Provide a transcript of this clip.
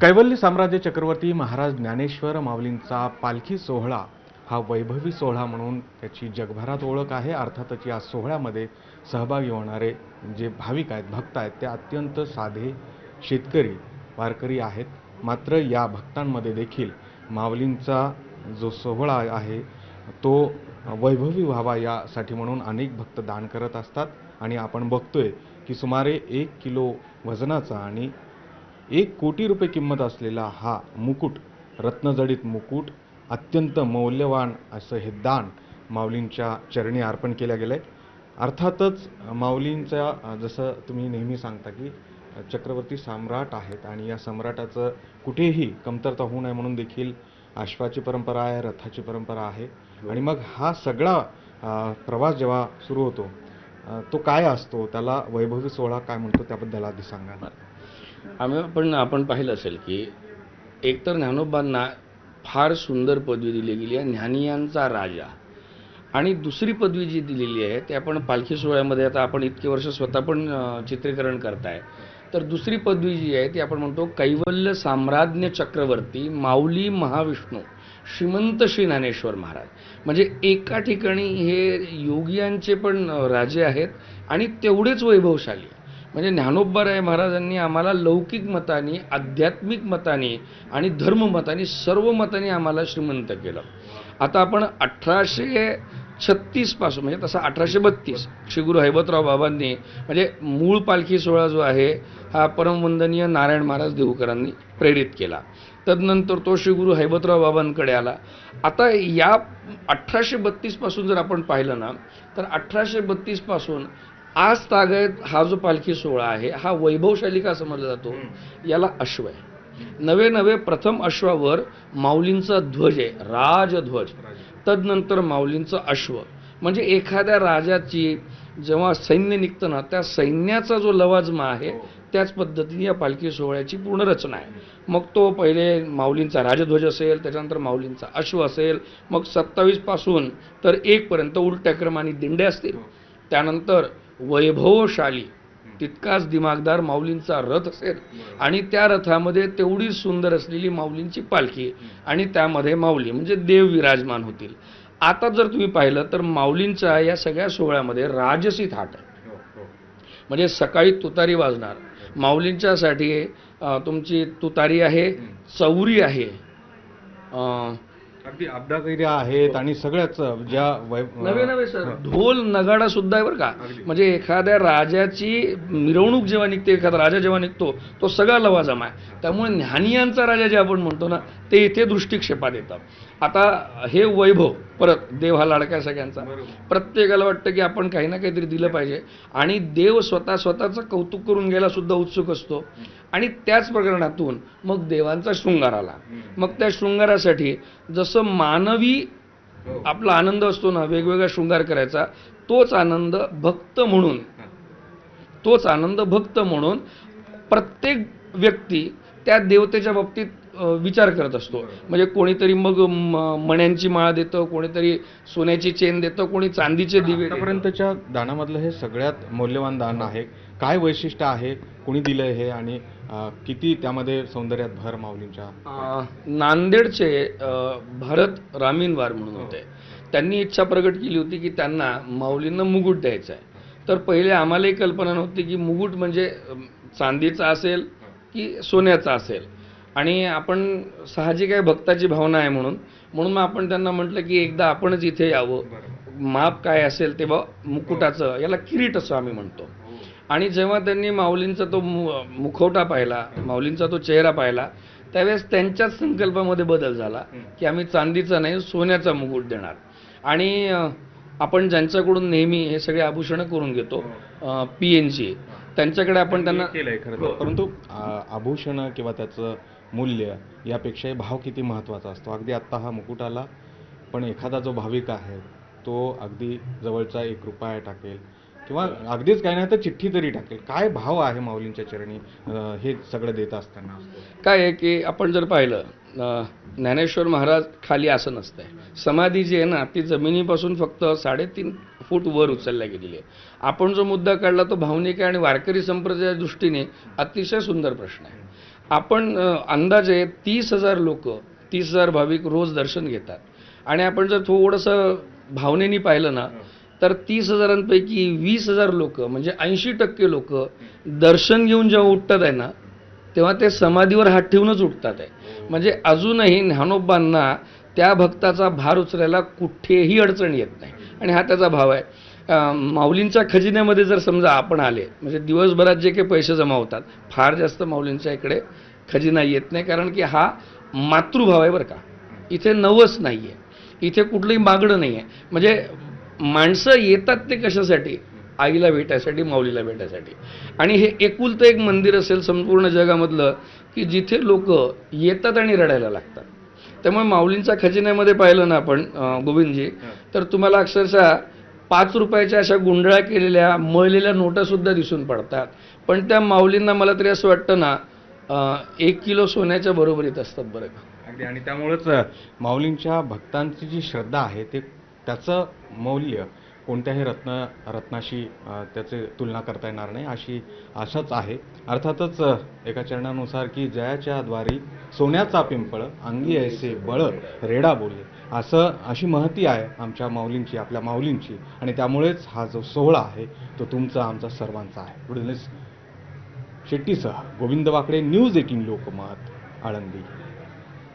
कैवल्य साम्राज्य चक्रवर्ती महाराज ज्ञानेश्वर माऊलींचा पालखी सोहळा हा वैभवी सोहळा म्हणून त्याची जगभरात ओळख आहे. अर्थातच या सोहळ्यामध्ये सहभागी होणारे जे भाविक आहेत, भक्त आहेत, ते अत्यंत साधे शेतकरी वारकरी आहेत. मात्र या भक्तांमध्ये देखील माऊलींचा जो सोहळा आहे तो वैभवी व्हावा यासाठी म्हणून अनेक भक्त दान करत असतात. आणि आपण बघतोय की सुमारे 1 किलो वजनाचा आणि 1 कोटी रुपये किंमत असलेला हा मुकुट, रत्नजडित मुकुट, अत्यंत मौल्यवान असं हे दान माऊलींच्या चरणी अर्पण केलं गेलं आहे. अर्थातच माऊलींच्या जसं तुम्ही नेहमी सांगता की चक्रवर्ती सम्राट आहेत आणि या सम्राटाचं कुठेही कमतरता होऊ नये म्हणून देखील अश्वाची परंपरा आहे, रथाची परंपरा आहे. आणि मग हा सगळा प्रवास जेव्हा सुरू होतो तो काय असतो, त्याला वैभवी सोहळा काय म्हणतो, त्याबद्दल आधी सांगा. आपण पाहिलं असेल की एकतर ज्ञानोबांना फार सुंदर पदवी दिली गेली आहे, ज्ञानियांचा राजा. आणि दुसरी पदवी जी दिलेली आहे ते आपण पालखी सोहळ्यामध्ये, आता आपण इतके वर्ष स्वतः पण चित्रीकरण करताय, तर दुसरी पदवी जी आहे ती आपण म्हणतो कैवल्य साम्राज्ञ चक्रवर्ती माऊली महाविष्णू श्रीमंत श्री ज्ञानेश्वर महाराज. म्हणजे एका ठिकाणी हे योगियांचे पण राजे आहेत आणि तेवढेच वैभवशाली. म्हणजे ज्ञानोबाराय महाराजांनी आम्हाला लौकिक मताने, आध्यात्मिक मताने आणि धर्ममताने, सर्व मताने आम्हाला श्रीमंत केलं. आता आपण 1836 पासून, म्हणजे तसा 1832 श्री गुरु हैबतराव बाबांनी, म्हणजे मूळ पालखी सोहळा जो आहे हा परमवंदनीय नारायण महाराज देहूकरांनी प्रेरित केला. तदनंतर तो श्री गुरु हैबतराव बाबांकडे आला. आता या 1832 पासून जर आपण पाहिलं ना, तर 1832 पासून आज तागत हा जो पालखी सोहळा आहे हा वैभवशाली का समजला जातो, याला अश्व आहे. नवे प्रथम अश्वावर माऊलींचा ध्वज आहे, राजध्वज. तदनंतर माऊलींचं अश्व. म्हणजे एखाद्या राजाची जेव्हा सैन्य निघतं ना, त्या सैन्याचा जो लवाजमा आहे त्याच पद्धतीने या पालखी सोहळ्याची पूर्ण रचना आहे. मग तो पहिले माऊलींचा राजध्वज असेल, त्याच्यानंतर माऊलींचा अश्व असेल, मग 27 पासून तर 1 पर्यंत उलट्या क्रमाने दिंडे असतील. त्यानंतर वैभवशाली तितकाच दिमागदार माऊलींचा रथ असेल आणि त्या रथामध्ये तेवढी सुंदर असलेली माऊलींची पालखी आणि त्यामध्ये माऊली म्हणजे देव विराजमान होतील. आता जर तुम्ही पाहिलं तर माऊलींच्या या सगळ्या सोहळ्यामध्ये राजसी थाट आहे. म्हणजे सकाळी तुतारी वाजणार, माऊलींच्यासाठी तुमची तुतारी आहे, चौरी आहे, अगदी अब्दागिऱ्या आहेत आणि सगळ्याच ज्या नवे सर ढोल नगाडा सुद्धा आहे बरं का. म्हणजे एखाद्या राजाची मिरवणूक जेव्हा निघते, एखादा राजा जेव्हा निघतो, तो सगळा लवाजमा आहे. त्यामुळे ज्ञानियांचा राजा जे आपण म्हणतो ना, ते इथे दृष्टिक्षेपात येतं. आता हे वैभव, परत देव हा लाडका आहे सगळ्यांचा. प्रत्येकाला वाटतं की आपण काही ना काहीतरी दिलं पाहिजे आणि देव स्वतःचं कौतुक करून घ्यायला सुद्धा उत्सुक असतो. आणि त्याच प्रकरणातून मग देवांचा शृंगार आला. मग त्या शृंगारासाठी जसं मानवी आपला आनंद असतो ना, वेगवेगळा शृंगार करायचा, तोच आनंद भक्त म्हणून प्रत्येक व्यक्ती त्या देवतेच्या बाबतीत विचार करत असतो. म्हणजे कोणीतरी मग मण्यांची माळ देतं, कोणीतरी सोन्याची चेन देतं, कोणी चांदीचे दिवे. आतापर्यंतच्या दानामधलं हे सगळ्यात मौल्यवान दान आहे. काय वैशिष्ट्य आहे, कोणी दिलंय हे आणि किती त्यामध्ये सौंदर्यात भर माऊलींच्या? नांदेडचे भरत रामीनवार म्हणून होते. त्यांनी इच्छा प्रकट केली होती की त्यांना माऊलींना मुकुट द्यायचा आहे. तर पहिले आम्हालाही कल्पना नव्हती की मुकुट म्हणजे चांदीचा असेल की सोन्याचा असेल. आणि आपण साहजिक आहे, भक्ताची भावना आहे म्हणून मग आपण त्यांना म्हटलं की एकदा आपणच इथे यावं, माप काय असेल ते मुकुटाचं, याला किरीट असं आम्ही म्हणतो. आणि जेव्हा त्यांनी माऊलींचा तो मुखवटा पाहिला, माऊलींचा तो चेहरा पाहिला, त्यावेळेस त्यांच्याच संकल्पामध्ये बदल झाला की आम्ही चांदीचा नाही, सोन्याचा मुकुट देणार. आणि आपण ज्यांच्याकडून नेहमी हे सगळे आभूषणं करून घेतो, PNG, त्यांच्याकडे आपण त्यांना केलंय खरं. परंतु आभूषणं किंवा त्याचं मूल्य यापेक्षाही भाव किती महत्त्वाचा असतो. अगदी आत्ता हा मुकुट आला, पण एखादा जो भाविक आहे तो अगदी जवळचा 1 रुपया टाकेल किंवा अगदीच काही नाही तर चिठ्ठी तरी टाकेल. काय भाव आहे माऊलींच्या चरणी हे सगळं देत असताना? काय आहे की आपण जर पाहिलं, ज्ञानेश्वर महाराज खाली आसन असतंय, समाधी जी आहे ना ती जमिनीपासून फक्त 3.5 फूट वर उचलल्या गेलेली आहे. आपण जो मुद्दा काढला तो भावनिक आहे आणि वारकरी संप्रदायाच्या दृष्टीने अतिशय सुंदर प्रश्न आहे. आपण अंदाजे 30,000 लोक 30,000 भाविक रोज दर्शन घेतात आणि आपण जर थोडंसं भावनेनी पाहिलं ना तर 30,000पैकी 20,000 लोक म्हणजे 80% लोक दर्शन घेऊन जेव्हा उठतात आहे ना तेव्हा ते समाधीवर हात ठेवूनच उठतात आहे. म्हणजे अजूनही ज्ञानोबांना त्या भक्ताचा भार उचलायला कुठेही अडचण येत नाही आणि हा त्याचा भाव आहे. माऊलींच्या खजिन्यामध्ये जर समजा आपण आले म्हणजे दिवसभरात जे काही पैसे जमा होतात फार जास्त माऊलींच्या इकडे खजिना येत नाही, कारण की हा मातृभाव आहे बरं का. इथे नवस नाही आहे, इथे कुठलंही मागणं नाही आहे. म्हणजे माणसं येतात ते कशासाठी? आईला भेटायसाठी, माऊलीला भेटायसाठी. आणि हे एकुलतं एक मंदिर असेल संपूर्ण जगामधलं की जिथे लोक येतात आणि रडायला लागतात. त्यामुळे माऊलींच्या खजिन्यामध्ये पाहिलं ना आपण गोविंदजी, तर तुम्हाला अक्षरशः 5 रुपयाच्या अशा गुंडळ्या केलेल्या मळलेल्या नोटासुद्धा दिसून पडतात. पण त्या माऊलींना मला तरी असं वाटतं ना 1 किलो सोन्याच्या बरोबरीत असतात बरं का. अगदी. आणि त्यामुळेच माऊलींच्या भक्तांची जी श्रद्धा आहे ते त्याचं मौल्य कोणत्याही रत्नाशी त्याची तुलना करता येणार नाही अशी आशाच आहे. अर्थातच एका चरणानुसार की जयाच्या द्वारी सोन्याचा पिंपळ अंगी ऐसे बळ रेडा बोले, अशी महती आहे आमच्या माऊलींची, आपल्या माऊलींची. आणि त्यामुळेच हा जो सोहळा आहे तो तुमचा आमचा सर्वांचा आहे. पुढील शेट्टीसह गोविंद वाकडे, न्यूज 18 लोकमत, आळंदी.